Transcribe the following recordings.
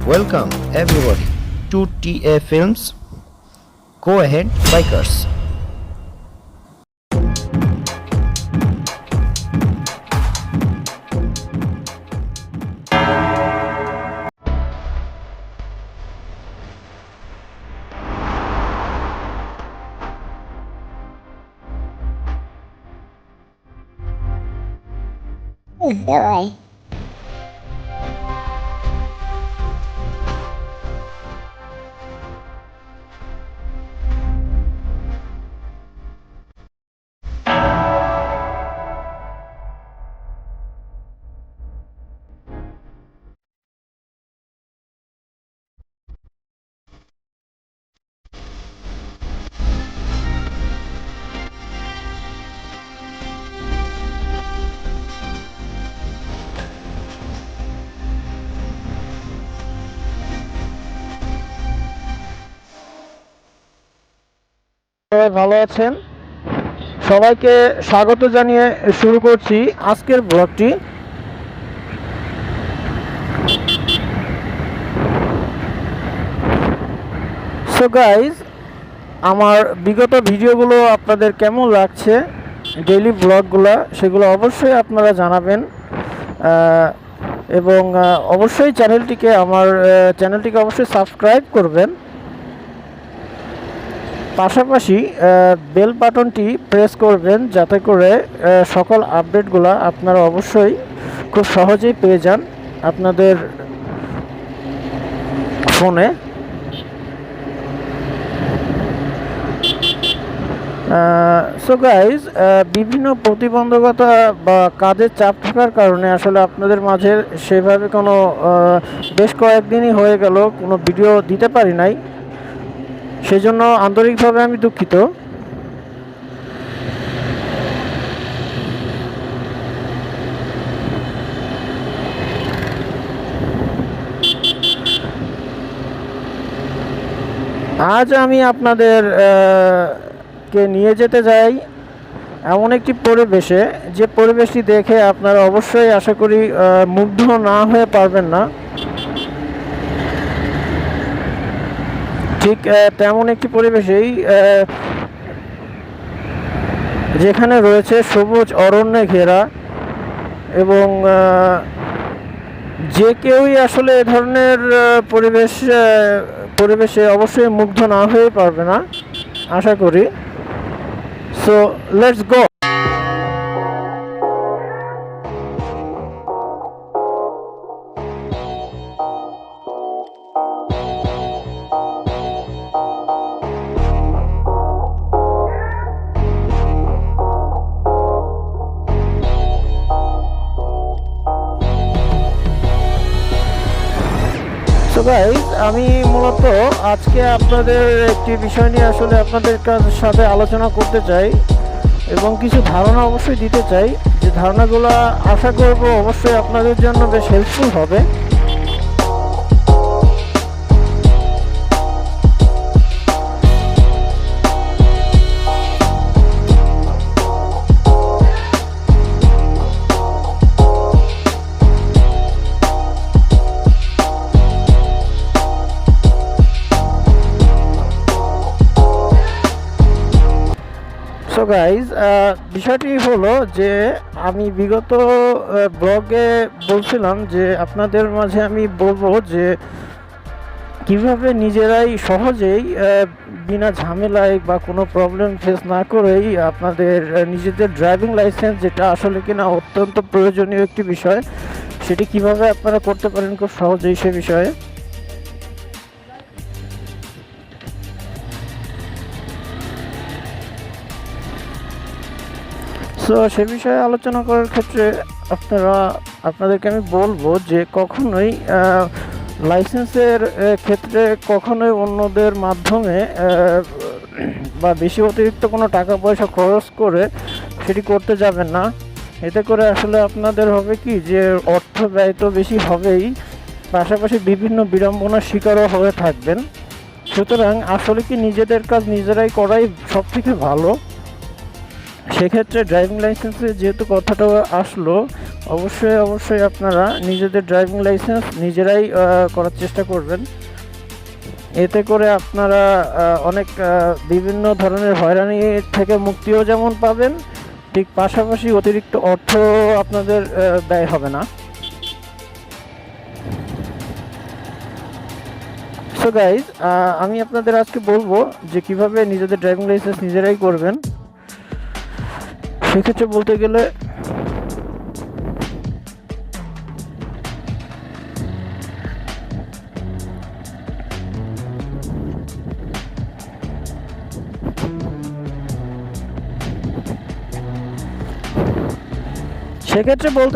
Welcome everybody to TA Films. Go ahead, bikers. Давай. সবাই ভালো আছেন। সবাইকে স্বাগত জানিয়ে শুরু করছি আজকের ব্লগটি। সো গাইজ, আমার বিগত ভিডিওগুলো আপনাদের কেমন লাগছে, ডেইলি ব্লগগুলো, সেগুলো অবশ্যই আপনারা জানাবেন এবং অবশ্যই চ্যানেলটিকে অবশ্যই সাবস্ক্রাইব করবেন। পাশাপাশি বেল বাটনটি প্রেস করবেন যাতে করে সকল আপডেটগুলো আপনারা অবশ্যই খুব সহজেই পেয়ে যান আপনাদের ফোনে। সো গাইজ, বিভিন্ন প্রতিবন্ধকতা বা কাজের চাপ থাকার কারণে আসলে আপনাদের মাঝে সেভাবে কোনো বেশ কয়েকদিনই হয়ে গেল কোনো ভিডিও দিতে পারি নাই, সেজন্য আন্তরিকভাবে আমি দুঃখিত। আজ আমি আপনাদের কে নিয়ে যেতে যাই এমন একটি পরিবেশে, যে পরিবেশটি দেখে আপনারা অবশ্যই আশা করি মুগ্ধ না হয়ে পারবেন না। ঠিক তেমন একটি পরিবেশেই যেখানে রয়েছে সবুজ অরণ্যে ঘেরা, এবং যে কেউই আসলে এ ধরনের পরিবেশে অবশ্যই মুগ্ধ না হয়ে পারবে না আশা করি। So let's go. So guys, আমি মূলত আজকে আপনাদের একটি বিষয় নিয়ে আসলে আপনাদের সাথে আলোচনা করতে চাই এবং কিছু ধারণা অবশ্যই দিতে চাই, যে ধারণাগুলো আশা করব অবশ্যই আপনাদের জন্য বেশ হেল্পফুল হবে। সো গাইজ, বিষয়টি হলো যে আমি বিগত ব্লগে বলছিলাম যে আপনাদের মাঝে আমি বলবো যে কিভাবে নিজেরাই সহজেই বিনা ঝামেলায় বা কোনো প্রবলেম ফেস না করেই আপনাদের নিজেদের ড্রাইভিং লাইসেন্স, যেটা আসলে কিনা অত্যন্ত প্রয়োজনীয় একটি বিষয়, সেটি কিভাবে আপনারা করতে পারেন খুব সহজেই সে বিষয়ে। সো সে বিষয়ে আলোচনা করার ক্ষেত্রে আপনাদেরকে আমি বলবো যে কখনোই লাইসেন্সের ক্ষেত্রে কখনোই অন্যদের মাধ্যমে বা বেশি অতিরিক্ত কোনো টাকা পয়সা খরচ করে সেটি করতে যাবেন না। এতে করে আসলে আপনাদের হবে কি, যে অর্থ ব্যয় তো বেশি হবেই, পাশাপাশি বিভিন্ন বিড়ম্বনার শিকারও হয়ে থাকবেন। সুতরাং আসলে কি নিজেদের কাজ নিজেরাই করাই সব থেকে ভালো। সেক্ষেত্রে ড্রাইভিং লাইসেন্সে যেহেতু কথাটা আসলো, অবশ্যই আপনারা নিজেদের ড্রাইভিং লাইসেন্স নিজেরাই করার চেষ্টা করবেন। এতে করে আপনারা অনেক বিভিন্ন ধরনের হয়রানি থেকে মুক্তিও যেমন পাবেন, ঠিক পাশাপাশি অতিরিক্ত অর্থ আপনাদের ব্যয় হবে না। সো গাইজ, আমি আপনাদের আজকে বলবো যে কিভাবে নিজেদের ড্রাইভিং লাইসেন্স নিজেরাই করবেন। সেক্ষেত্রে বলতে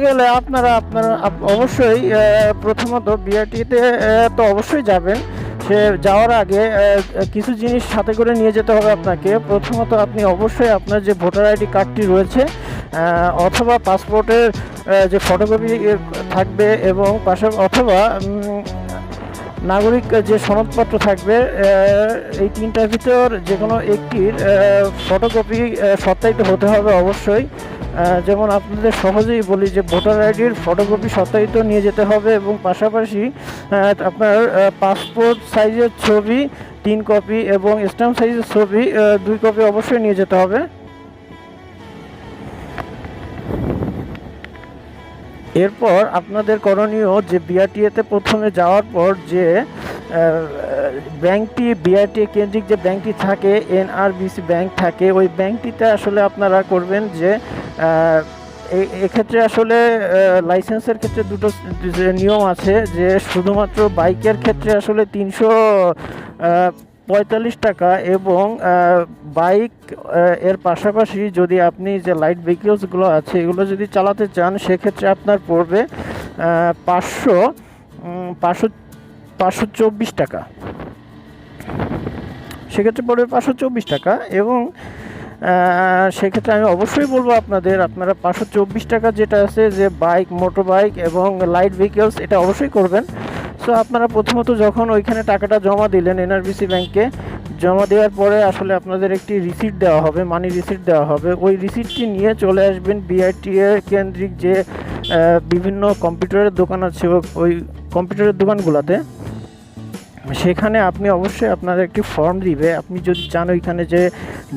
গেলে আপনারা অবশ্যই প্রথমত বিআরটিতে তো অবশ্যই যাবেন। সে যাওয়ার আগে কিছু জিনিস সাথে করে নিয়ে যেতে হবে আপনাকে। প্রথমত আপনি অবশ্যই আপনার যে ভোটার আইডি কার্ডটি রয়েছে অথবা পাসপোর্টের যে ফটোকপি থাকবে এবং অথবা নাগরিক যে সনদপত্র থাকবে, এই তিনটার ভিতর যে কোনো একটির ফটোকপি সত্যায়িত হতে হবে অবশ্যই। যেমন আপনাদের সহজেই বলি যে ভোটার আইডির ফটোকপি সত্যায়িত নিয়ে যেতে হবে এবং পাশাপাশি আপনার পাসপোর্ট সাইজের ছবি 3 কপি এবং স্ট্যাম্প সাইজের ছবি 2 কপি অবশ্যই নিয়ে যেতে হবে। এরপর আপনাদের করণীয় যে বিআরটিএতে প্রথমে যাওয়ার পর যে ব্যাংকটি বিআরটিএ কেন্দ্রিক যে ব্যাংকটি থাকে, এনআরবিসি ব্যাংক থাকে, ওই ব্যাংকটিতে আসলে আপনারা করবেন যে এক্ষেত্রে আসলে লাইসেন্সের ক্ষেত্রে দুটো নিয়ম আছে। যে শুধুমাত্র বাইকের ক্ষেত্রে আসলে 345 টাকা এবং বাইক এর পাশাপাশি যদি আপনি যে লাইট ভেহিকলসগুলো আছে এগুলো যদি চালাতে চান সেক্ষেত্রে আপনার পড়বে 524 টাকা। সেক্ষেত্রে পড়বে 524 টাকা এবং সেক্ষেত্রে আমি অবশ্যই বলবো আপনারা 524 টাকা যেটা আছে যে বাইক, মোটর বাইক এবং লাইট ভেহিকলস, এটা অবশ্যই করবেন। সো আপনারা প্রথমত যখন ওইখানে টাকাটা জমা দিলেন এনআরবিসি ব্যাংকে, জমা দেওয়ার পরে আসলে আপনাদের একটি রিসিট দেওয়া হবে, মানি রিসিট দেওয়া হবে। ওই রিসিটটি নিয়ে চলে আসবেন বিআরটিএ কেন্দ্রিক যে বিভিন্ন কম্পিউটারের দোকান আছে, ওই কম্পিউটারের দোকানগুলোতে। সেখানে আপনি অবশ্যই আপনার একটি ফর্ম দিবে। আপনি যদি চান ওইখানে যে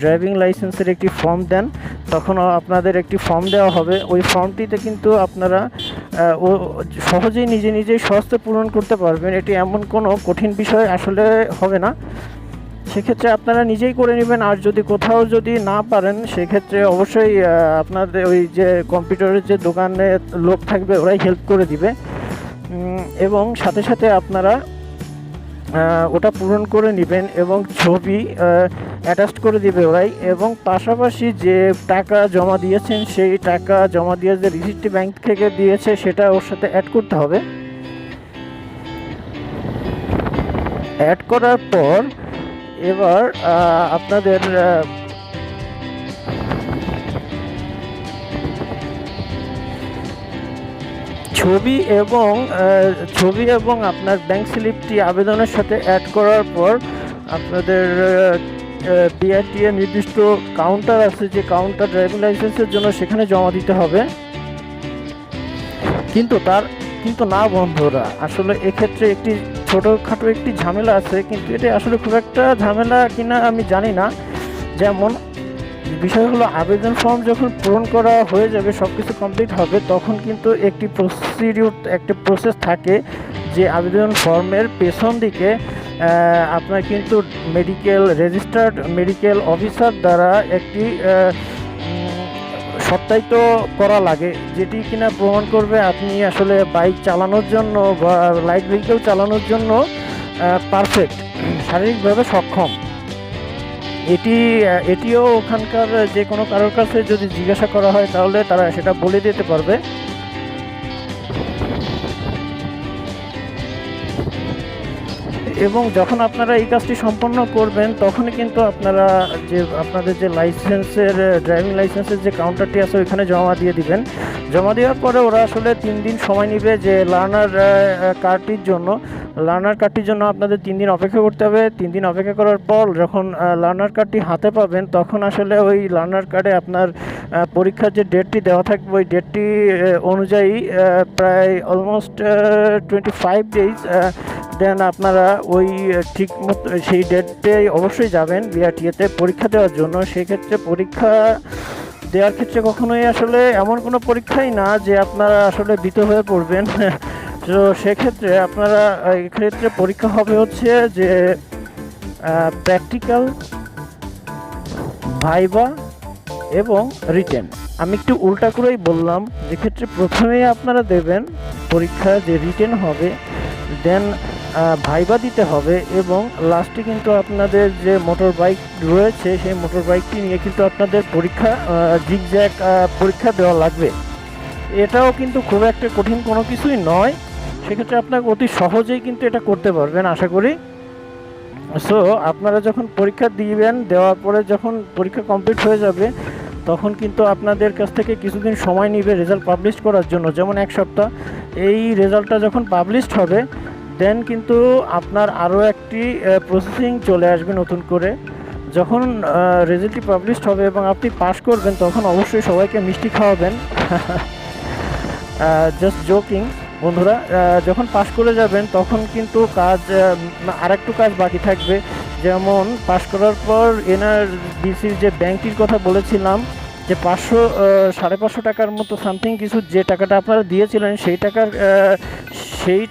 ড্রাইভিং লাইসেন্সের একটি ফর্ম দেন, তখন আপনাদের একটি ফর্ম দেওয়া হবে। ওই ফর্মটিতে কিন্তু আপনারা সহজেই নিজেই সহজে পূরণ করতে পারবেন। এটি এমন কোনো কঠিন বিষয় আসলে হবে না। সেক্ষেত্রে আপনারা নিজেই করে নেবেন। আর যদি কোথাও যদি না পারেন সেক্ষেত্রে অবশ্যই আপনাদের ওই যে কম্পিউটারের যে দোকানে লোক থাকবে ওরাই হেল্প করে দিবে এবং সাথে সাথে আপনারা ওটা পূরণ করে নেবেন এবং ছবি অ্যাটাচ করে দিবে ওরাই। এবং পাশাপাশি যে টাকা জমা দিয়েছেন সেই টাকা জমা দিয়ে যে রিসিপ্টটি ব্যাংক থেকে দিয়েছে সেটা ওর সাথে অ্যাড করতে হবে। অ্যাড করার পর এবার আপনাদের ছবি এবং আপনার ব্যাংক স্লিপটি আবেদনের সাথে অ্যাড করার পর আপনাদের বিআরটিএ নির্দিষ্ট কাউন্টার আছে, যে কাউন্টার ড্রাইভিং লাইসেন্সের জন্য, সেখানে জমা দিতে হবে। কিন্তু না বন্ধুরা, আসলে এক্ষেত্রে একটি ছোটোখাটো একটি ঝামেলা আছে, কিন্তু এটা আসলে খুব একটা ঝামেলা কিনা আমি জানি না। যেমন বিষয় হলো, আবেদন ফর্ম যখন পূরণ করা হয়ে যাবে, সব কিছু কমপ্লিট হবে, তখন কিন্তু একটি প্রসেস থাকে যে আবেদন ফর্মের পেছন দিকে আপনার কিন্তু রেজিস্টার্ড মেডিকেল অফিসার দ্বারা একটি সত্যায়িত করা লাগে, যেটি কিনা প্রমাণ করবে আপনি আসলে বাইক চালানোর জন্য বা লাইট ভেহিকেল চালানোর জন্য পারফেক্ট, শারীরিকভাবে সক্ষম। এটিও ওখানকার যে কোনো কারোর কাছে যদি জিজ্ঞাসা করা হয় তাহলে তারা সেটা বলে দিতে পারবে। এবং যখন আপনারা এই কাজটি সম্পন্ন করবেন তখনই কিন্তু আপনাদের যে ড্রাইভিং লাইসেন্সের যে কাউন্টারটি আছে ওইখানে জমা দিয়ে দিবেন। জমা দেওয়ার পরে ওরা আসলে 3 দিন সময় নেবে যে লার্নার কার্ডটির জন্য আপনাদের 3 দিন অপেক্ষা করতে হবে। 3 দিন অপেক্ষা করার পর যখন লার্নার কার্ডটি হাতে পাবেন তখন আসলে ওই লার্নার কার্ডে আপনার পরীক্ষার যে ডেটটি দেওয়া থাকবে ওই ডেটটি অনুযায়ী প্রায় অলমোস্ট 25 ডেজ দেন আপনারা ওই ঠিক মতো সেই ডেটে অবশ্যই যাবেন বিআরটিএতে পরীক্ষা দেওয়ার জন্য। সেক্ষেত্রে পরীক্ষা দেওয়ার ক্ষেত্রে কখনোই আসলে এমন কোনো পরীক্ষাই না যে আপনারা আসলে ভীত হয়ে পড়বেন। তো সেক্ষেত্রে আপনারা এক্ষেত্রে পরীক্ষা হবে হচ্ছে যে প্র্যাকটিক্যাল, ভাইবা এবং রিটেন। আমি একটু উল্টা করেই বললাম, যেক্ষেত্রে প্রথমেই আপনারা দেবেন পরীক্ষা, যে রিটেন হবে, দেন ভাইবা দিতে হবে এবং লাস্টে কিন্তু আপনাদের যে মোটর বাইক রয়েছে সেই মোটর বাইকটি নিয়ে কিন্তু আপনাদের পরীক্ষা জিগজ্যাগ পরীক্ষা দেওয়া লাগবে। এটাও কিন্তু খুব একটা কঠিন কোনো কিছুই নয়, সেক্ষেত্রে আপনাকে অতি সহজেই কিন্তু এটা করতে পারবেন আশা করি। সো আপনারা যখন পরীক্ষা দিবেন, দেওয়ার পরে যখন পরীক্ষা কমপ্লিট হয়ে যাবে তখন কিন্তু আপনাদের কাছ থেকে কিছুদিন সময় নেবে রেজাল্ট পাবলিশ করার জন্য, যেমন 1 সপ্তাহ। এই রেজাল্টটা যখন পাবলিশড হবে দেন কিন্তু আপনার আরও একটি প্রসেসিং চলে আসবে নতুন করে। যখন রেজাল্টটি পাবলিশড হবে এবং আপনি পাস করবেন তখন অবশ্যই সবাইকে মিষ্টি খাওয়াবেন। জাস্ট জোকিং বন্ধুরা। যখন পাস করে যাবেন তখন কিন্তু কাজ আরেকটু কাজ বাকি থাকবে, যেমন পাস করার পর এনআরবিসির যে ব্যাংকটির কথা বলেছিলাম যে 500-550 টাকার মতো সামথিং কিছু, যে টাকাটা আপনারা দিয়েছিলেন সেই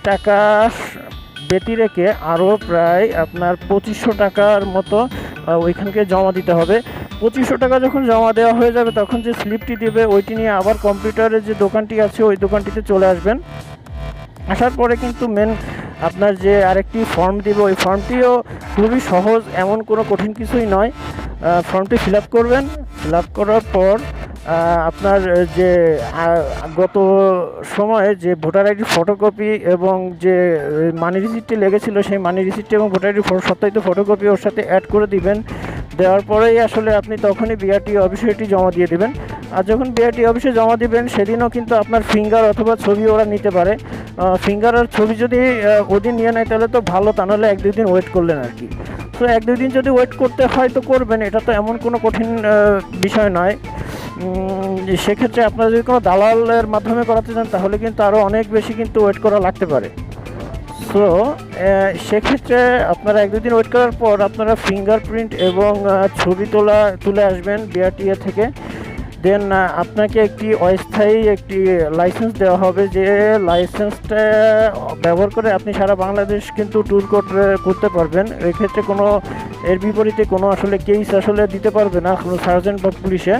টাকা ব্যতি রেখে আরও প্রায় আপনার 2500 টাকার মতো ওইখানকে জমা দিতে হবে। 2500 টাকা যখন জমা দেওয়া হয়ে যাবে তখন যে স্লিপটি দেবে ওইটি নিয়ে আবার কম্পিউটারের যে দোকানটি আছে ওই দোকানটিতে চলে আসবেন। আসার পরে কিন্তু আপনার যে আরেকটি ফর্ম দিবে ওই ফর্মটিও খুবই সহজ, এমন কোনো কঠিন কিছুই নয়। ফর্মটি ফিল আপ করবেন। ফিল আপ করার পর আপনার যে গত সময়ে যে ভোটার আইডির ফটোকপি এবং যে মানি রিসিপ্টটি লেগেছিল সেই মানি রিসিপ্ট এবং ভোটার আইডি সত্যায়িত ফটোকপি ওর সাথে অ্যাড করে দিবেন। দেওয়ার পরেই আসলে আপনি তখনই বিআরটিএ অফিসে এটি জমা দিয়ে দেবেন। আর যখন বিআরটিএ অফিসে জমা দিবেন সেদিনও কিন্তু আপনার ফিঙ্গার অথবা ছবি ওরা নিতে পারে। ফিঙ্গার আর ছবি যদি ওদিন নিয়ে নেয় তাহলে তো ভালো, তা নাহলে 1-2 দিন ওয়েট করলেন আর কি। তো 1-2 দিন যদি ওয়েট করতে হয় তো করবেন, এটা তো এমন কোনো কঠিন বিষয় নয়। সেক্ষেত্রে আপনারা যদি কোনো দালালের মাধ্যমে করাতে চান তাহলে কিন্তু আরও অনেক বেশি কিন্তু ওয়েট করা লাগতে পারে। সো সেক্ষেত্রে আপনারা 1-2 দিন ওয়েট করার পর আপনারা ফিঙ্গারপ্রিন্ট এবং ছবি তুলে আসবেন বিআরটিএ থেকে। দেন আপনাকে একটি অস্থায়ী একটি লাইসেন্স দেওয়া হবে, যে লাইসেন্সটা ব্যবহার করে আপনি সারা বাংলাদেশ কিন্তু ট্যুর করতে পারবেন। এক্ষেত্রে এর বিপরীতে কোনো আসলে কেস আসলে দিতে পারবে না কোনো সার্জেন্ট বা পুলিশে।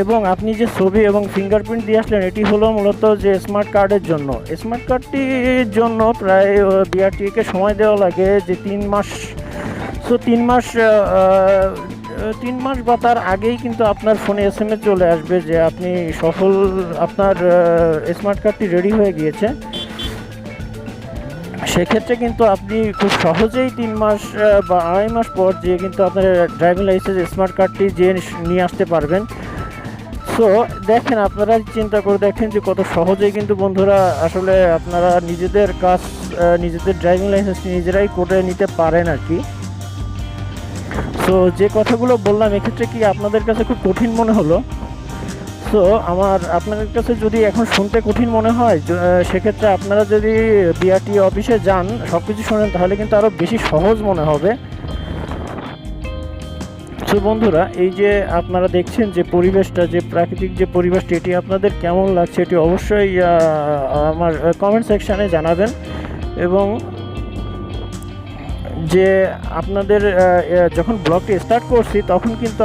এবং আপনি যে ছবি এবং ফিঙ্গারপ্রিন্ট দিয়ে আসলেন এটি হলো মূলত যে স্মার্ট কার্ডের জন্য। স্মার্ট কার্ডটির জন্য প্রায় বিআরটিএকে সময় দেওয়া লাগে যে 3 মাস। সো 3 মাস বা তার আগেই কিন্তু আপনার ফোনে SMS চলে আসবে যে আপনি আপনার স্মার্ট কার্ডটি রেডি হয়ে গিয়েছে। সেক্ষেত্রে কিন্তু আপনি খুব সহজেই 3 মাস বা 2.5 মাস পর যে কিন্তু আপনার ড্রাইভিং লাইসেন্স স্মার্ট কার্ডটি যে নিয়ে আসতে পারবেন। সো দেখেন, আপনারা চিন্তা করে দেখেন যে কত সহজেই কিন্তু বন্ধুরা আসলে আপনারা নিজেদের কাজ, নিজেদের ড্রাইভিং লাইসেন্স নিজেরাই করে নিতে পারেন আর কি। সো যে কথাগুলো বললাম এক্ষেত্রে কি আপনাদের কাছে খুব কঠিন মনে হলো? সো আপনাদের কাছে যদি এখন শুনতে কঠিন মনে হয়, সেক্ষেত্রে আপনারা যদি বিআরটিএ অফিসে যান, সব কিছু শোনেন, তাহলে কিন্তু আরও বেশি সহজ মনে হবে। সো বন্ধুরা, এই যে আপনারা দেখছেন যে পরিবেশটা, যে প্রাকৃতিক যে পরিবেশটি, এটি আপনাদের কেমন লাগছে এটি অবশ্যই আমার কমেন্ট সেকশানে জানাবেন। এবং যে আপনাদের যখন ব্লগটি স্টার্ট করছি তখন কিন্তু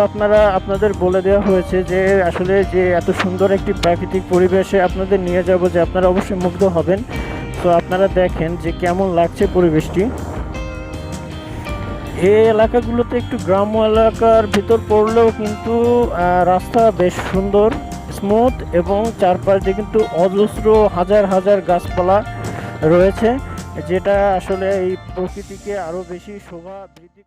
আপনাদের বলে দেওয়া হয়েছে যে আসলে যে এত সুন্দর একটি প্রাকৃতিক পরিবেশে আপনাদের নিয়ে যাব, যে আপনারা অবশ্যই মুগ্ধ হবেন। তো আপনারা দেখেন যে কেমন লাগছে পরিবেশটি। এই এলাকাগুলোতে একটু গ্রাম্য এলাকার ভিতর পড়লেও কিন্তু রাস্তা বেশ সুন্দর, স্মুথ এবং চারপাশ দিয়ে কিন্তু অজস্র হাজার হাজার গাছপালা রয়েছে, যেটা আসলে এই প্রকৃতিকে আরও বেশি শোভা বৃদ্ধি